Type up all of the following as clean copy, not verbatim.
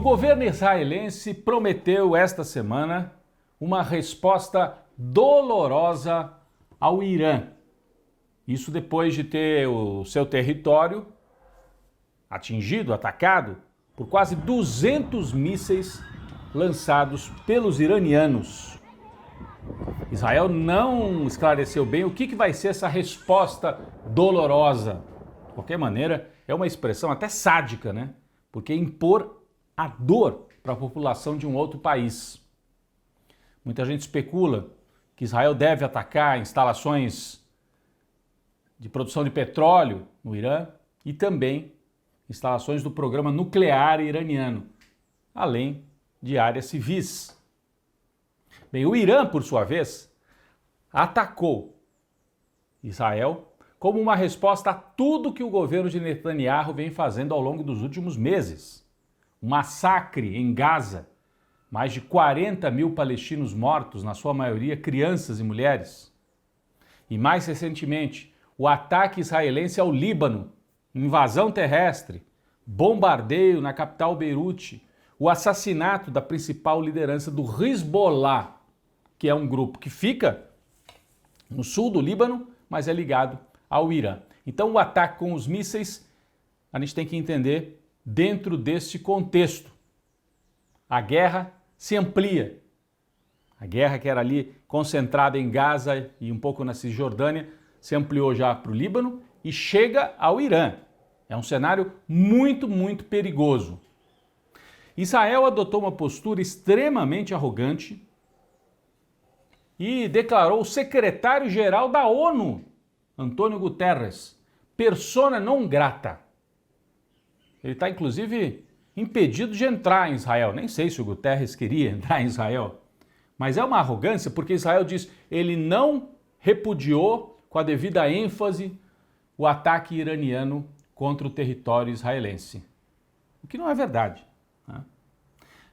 governo israelense prometeu esta semana uma resposta dolorosa ao Irã. Isso depois de ter o seu território atingido, atacado por quase 200 mísseis lançados pelos iranianos. Israel não esclareceu bem o que vai ser essa resposta dolorosa. De qualquer maneira, é uma expressão até sádica, né? Porque impor a dor para a população de um outro país. Muita gente especula que Israel deve atacar instalações de produção de petróleo no Irã e também instalações do programa nuclear iraniano, além de áreas civis. Bem, o Irã, por sua vez, atacou Israel como uma resposta a tudo que o governo de Netanyahu vem fazendo ao longo dos últimos meses. Um massacre em Gaza, mais de 40 mil palestinos mortos, na sua maioria crianças e mulheres. E mais recentemente, o ataque israelense ao Líbano, invasão terrestre, bombardeio na capital Beirute, o assassinato da principal liderança do Hezbollah, que é um grupo que fica no sul do Líbano, mas é ligado ao Irã. Então o ataque com os mísseis, a gente tem que entender dentro deste contexto. A guerra se amplia. A guerra que era ali concentrada em Gaza e um pouco na Cisjordânia, se ampliou já para o Líbano e chega ao Irã. É um cenário muito, muito perigoso. Israel adotou uma postura extremamente arrogante e declarou o secretário-geral da ONU, Antônio Guterres, persona non grata. Ele está, inclusive, impedido de entrar em Israel. Nem sei se o Guterres queria entrar em Israel. Mas é uma arrogância porque Israel diz que ele não repudiou com a devida ênfase o ataque iraniano contra o território israelense. O que não é verdade. Né?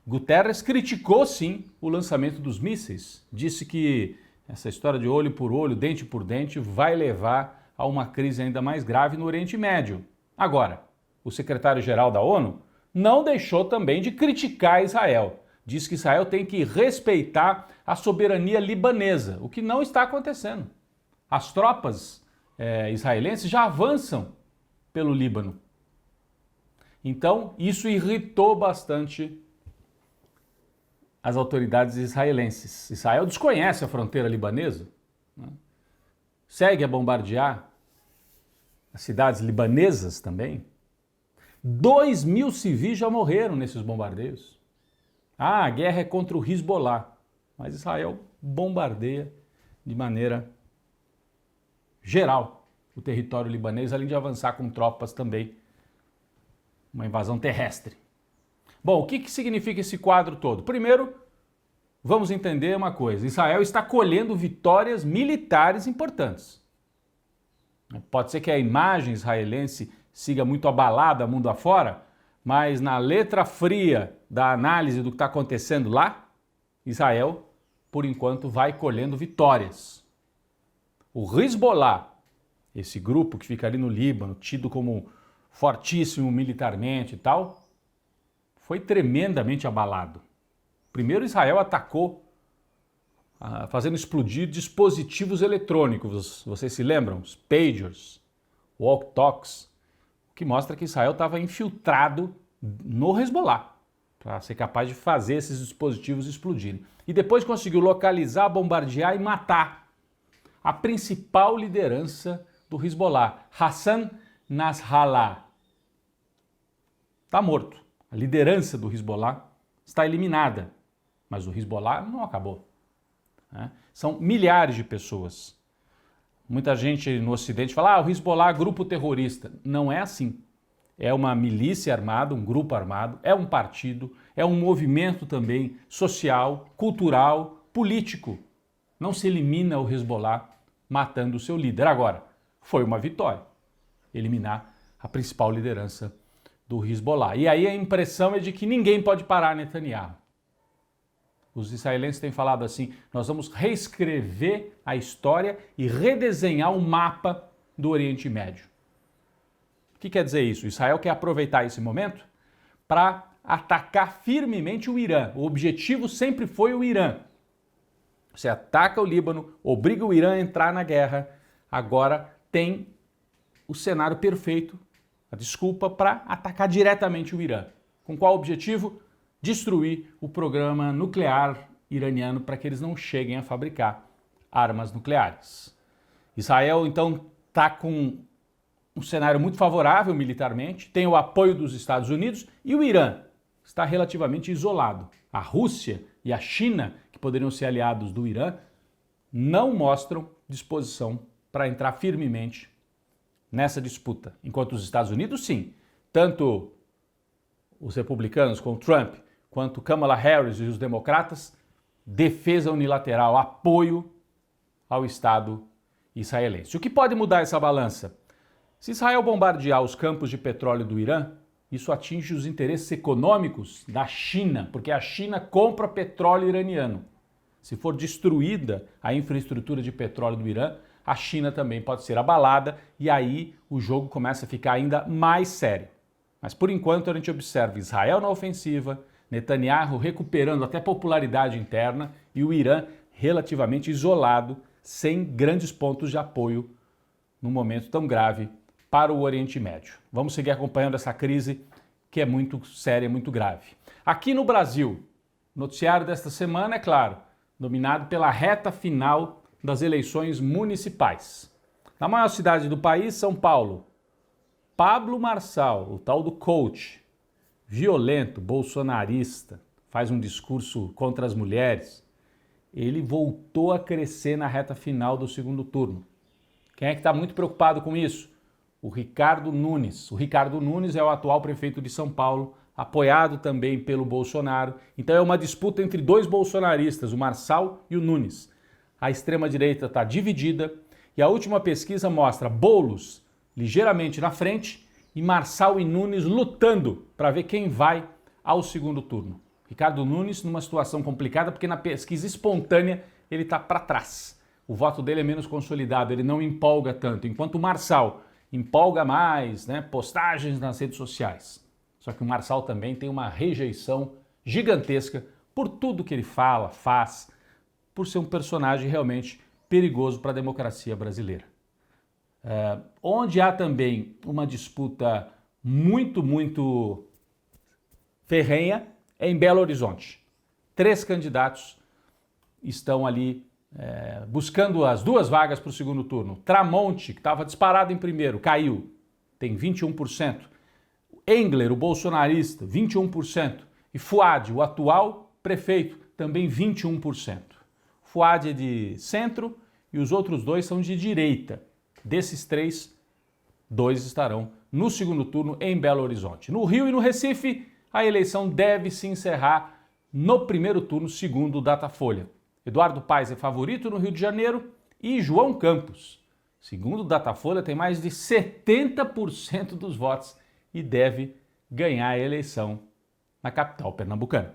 Guterres criticou, sim, o lançamento dos mísseis. Disse que essa história de olho por olho, dente por dente, vai levar a uma crise ainda mais grave no Oriente Médio. Agora, o secretário-geral da ONU não deixou também de criticar Israel. Diz que Israel tem que respeitar a soberania libanesa, o que não está acontecendo. As tropas israelenses já avançam pelo Líbano. Então, isso irritou bastante as autoridades israelenses. Israel desconhece a fronteira libanesa, né? Segue a bombardear as cidades libanesas também. 2.000 civis já morreram nesses bombardeios. A guerra é contra o Hezbollah, mas Israel bombardeia de maneira geral o território libanês, além de avançar com tropas também, uma invasão terrestre. Bom, o que significa esse quadro todo? Primeiro, vamos entender uma coisa. Israel está colhendo vitórias militares importantes. Pode ser que a imagem israelense siga muito abalada mundo afora, mas na letra fria da análise do que está acontecendo lá, Israel, por enquanto, vai colhendo vitórias. O Hezbollah, esse grupo que fica ali no Líbano, tido como fortíssimo militarmente e tal, foi tremendamente abalado. Primeiro Israel atacou, fazendo explodir dispositivos eletrônicos, vocês se lembram? Os pagers, walkie-talkies, que mostra que Israel estava infiltrado no Hezbollah, para ser capaz de fazer esses dispositivos explodirem. E depois conseguiu localizar, bombardear e matar a principal liderança do Hezbollah, Hassan Nasrallah. Está morto. A liderança do Hezbollah está eliminada, mas o Hezbollah não acabou. Né? São milhares de pessoas. Muita gente no Ocidente fala, o Hezbollah é grupo terrorista. Não é assim. É uma milícia armada, um grupo armado, é um partido, é um movimento também social, cultural, político. Não se elimina o Hezbollah matando o seu líder. Agora, foi uma vitória eliminar a principal liderança do Hezbollah. E aí a impressão é de que ninguém pode parar Netanyahu. Os israelenses têm falado assim, nós vamos reescrever a história e redesenhar o mapa do Oriente Médio. O que quer dizer isso? Israel quer aproveitar esse momento para atacar firmemente o Irã. O objetivo sempre foi o Irã. Você ataca o Líbano, obriga o Irã a entrar na guerra, agora tem o cenário perfeito, a desculpa para atacar diretamente o Irã. Com qual objetivo? Destruir o programa nuclear iraniano para que eles não cheguem a fabricar armas nucleares. Israel, então, está com um cenário muito favorável militarmente, tem o apoio dos Estados Unidos e o Irã está relativamente isolado. A Rússia e a China, que poderiam ser aliados do Irã, não mostram disposição para entrar firmemente nessa disputa. Enquanto os Estados Unidos, sim, tanto os republicanos com Trump, quanto Kamala Harris e os democratas, defesa unilateral, apoio ao Estado israelense. O que pode mudar essa balança? Se Israel bombardear os campos de petróleo do Irã, isso atinge os interesses econômicos da China, porque a China compra petróleo iraniano. Se for destruída a infraestrutura de petróleo do Irã, a China também pode ser abalada e aí o jogo começa a ficar ainda mais sério. Mas por enquanto a gente observa Israel na ofensiva, Netanyahu recuperando até popularidade interna e o Irã relativamente isolado, sem grandes pontos de apoio num momento tão grave para o Oriente Médio. Vamos seguir acompanhando essa crise que é muito séria, muito grave. Aqui no Brasil, o noticiário desta semana, é claro, dominado pela reta final das eleições municipais. Na maior cidade do país, São Paulo, Pablo Marçal, o tal do coach, violento, bolsonarista, faz um discurso contra as mulheres, ele voltou a crescer na reta final do segundo turno. Quem é que está muito preocupado com isso? O Ricardo Nunes. O Ricardo Nunes é o atual prefeito de São Paulo, apoiado também pelo Bolsonaro. Então é uma disputa entre dois bolsonaristas, o Marçal e o Nunes. A extrema-direita está dividida e a última pesquisa mostra Boulos ligeiramente na frente e Marçal e Nunes lutando para ver quem vai ao segundo turno. Ricardo Nunes numa situação complicada porque na pesquisa espontânea ele está para trás. O voto dele é menos consolidado, ele não empolga tanto, enquanto o Marçal empolga mais, postagens nas redes sociais. Só que o Marçal também tem uma rejeição gigantesca por tudo que ele fala, faz, por ser um personagem realmente perigoso para a democracia brasileira. Onde há também uma disputa muito ferrenha é em Belo Horizonte. 3 candidatos estão ali buscando as 2 vagas para o segundo turno. Tramonte, que estava disparado em primeiro, caiu, tem 21%. Engler, o bolsonarista, 21%. E Fuad, o atual prefeito, também 21%. Fuad é de centro e os outros 2 são de direita. Desses 3, 2 estarão no segundo turno em Belo Horizonte. No Rio e no Recife, a eleição deve se encerrar no primeiro turno, segundo o Datafolha. Eduardo Paes é favorito no Rio de Janeiro e João Campos, segundo o Datafolha, tem mais de 70% dos votos e deve ganhar a eleição na capital pernambucana.